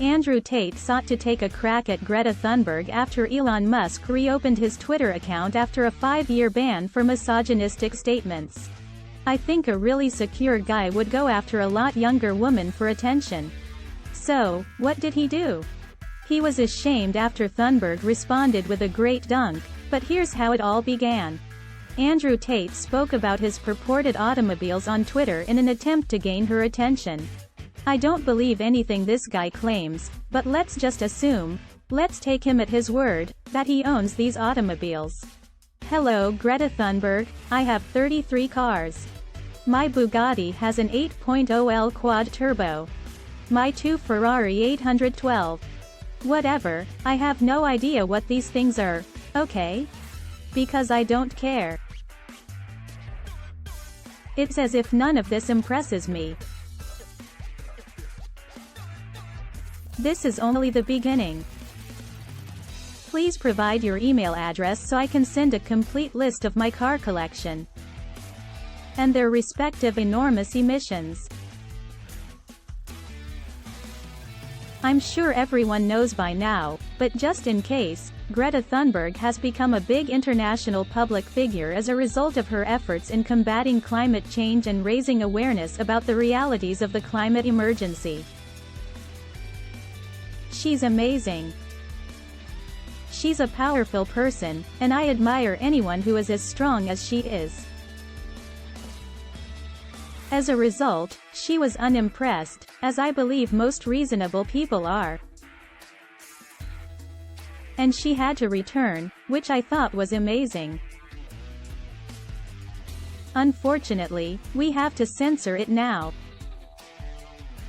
Andrew Tate sought to take a crack at Greta Thunberg after Elon Musk reopened his Twitter account after a 5-year ban for misogynistic statements. I think a really secure guy would go after a lot younger woman for attention. So, what did he do? He was ashamed after Thunberg responded with a great dunk, but here's how it all began. Andrew Tate spoke about his purported automobiles on Twitter in an attempt to gain her attention. I don't believe anything this guy claims, but let's just assume, let's take him at his word, that he owns these automobiles. Hello Greta Thunberg, I have 33 cars. My Bugatti has an 8.0L quad turbo. My 2 Ferrari 812. Whatever, I have no idea what these things are, okay? Because I don't care. It's as if none of this impresses me. This is only the beginning. Please provide your email address so I can send a complete list of my car collection and their respective enormous emissions. I'm sure everyone knows by now, but just in case, Greta Thunberg has become a big international public figure as a result of her efforts in combating climate change and raising awareness about the realities of the climate emergency. She's amazing. She's a powerful person, and I admire anyone who is as strong as she is. As a result, she was unimpressed, as I believe most reasonable people are. And she had to return, which I thought was amazing. Unfortunately, we have to censor it now.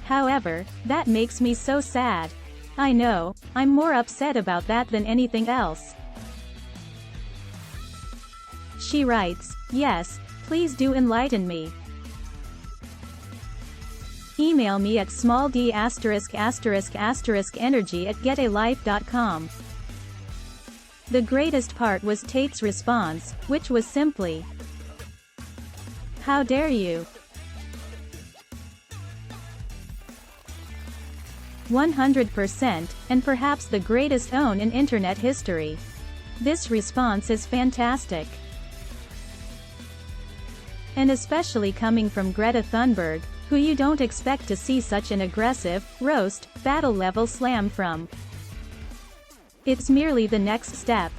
However, that makes me so sad. I know, I'm more upset about that than anything else. She writes, yes, please do enlighten me. Email me at small_d***energy@getalife.com. The greatest part was Tate's response, which was simply, how dare you? 100%, and perhaps the greatest own in internet history. This response is fantastic. And especially coming from Greta Thunberg, who you don't expect to see such an aggressive, roast, battle-level slam from. It's merely the next step.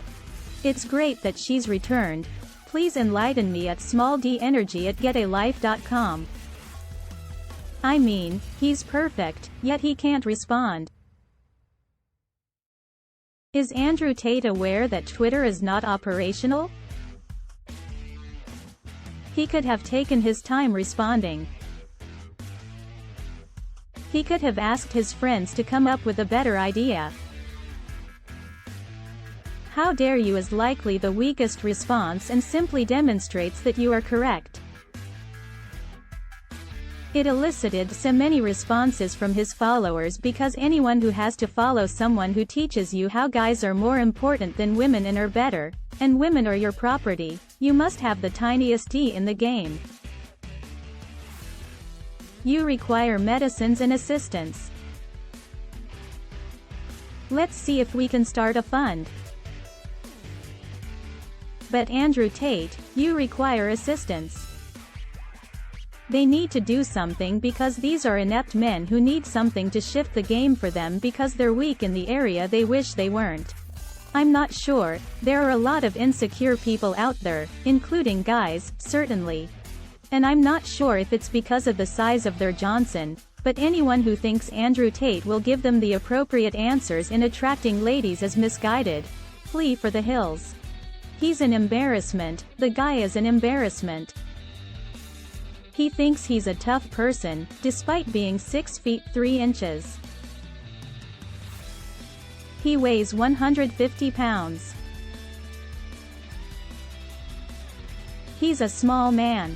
It's great that she's returned. Please enlighten me at smalldenergy@getalife.com. I mean, he's perfect, yet he can't respond. Is Andrew Tate aware that Twitter is not operational? He could have taken his time responding. He could have asked his friends to come up with a better idea. How dare you is likely the weakest response and simply demonstrates that you are correct. It elicited so many responses from his followers because anyone who has to follow someone who teaches you how guys are more important than women and are better, and women are your property, you must have the tiniest D in the game. You require medicines and assistance. Let's see if we can start a fund. But Andrew Tate, you require assistance. They need to do something because these are inept men who need something to shift the game for them because they're weak in the area they wish they weren't. I'm not sure, there are a lot of insecure people out there, including guys, certainly. And I'm not sure if it's because of the size of their Johnson, but anyone who thinks Andrew Tate will give them the appropriate answers in attracting ladies is misguided. Flee for the hills. He's an embarrassment, the guy is an embarrassment. He thinks he's a tough person, despite being 6 feet 3 inches. He weighs 150 pounds. He's a small man.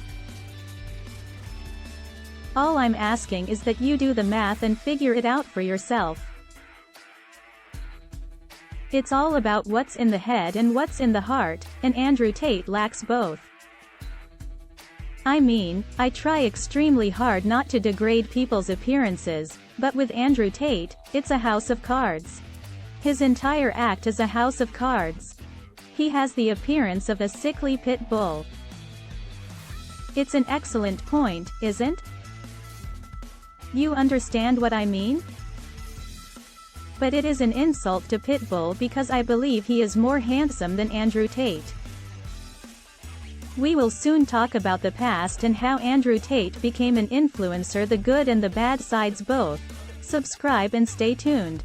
All I'm asking is that you do the math and figure it out for yourself. It's all about what's in the head and what's in the heart, and Andrew Tate lacks both. I mean, I try extremely hard not to degrade people's appearances, But with Andrew Tate, it's a house of cards. His entire act is a house of cards. He has the appearance of a sickly pit bull. It's an excellent point, isn't? You understand what I mean? But it is an insult to Pitbull because I believe he is more handsome than Andrew Tate. We will soon talk about the past and how Andrew Tate became an influencer, the good and the bad sides both. Subscribe and stay tuned.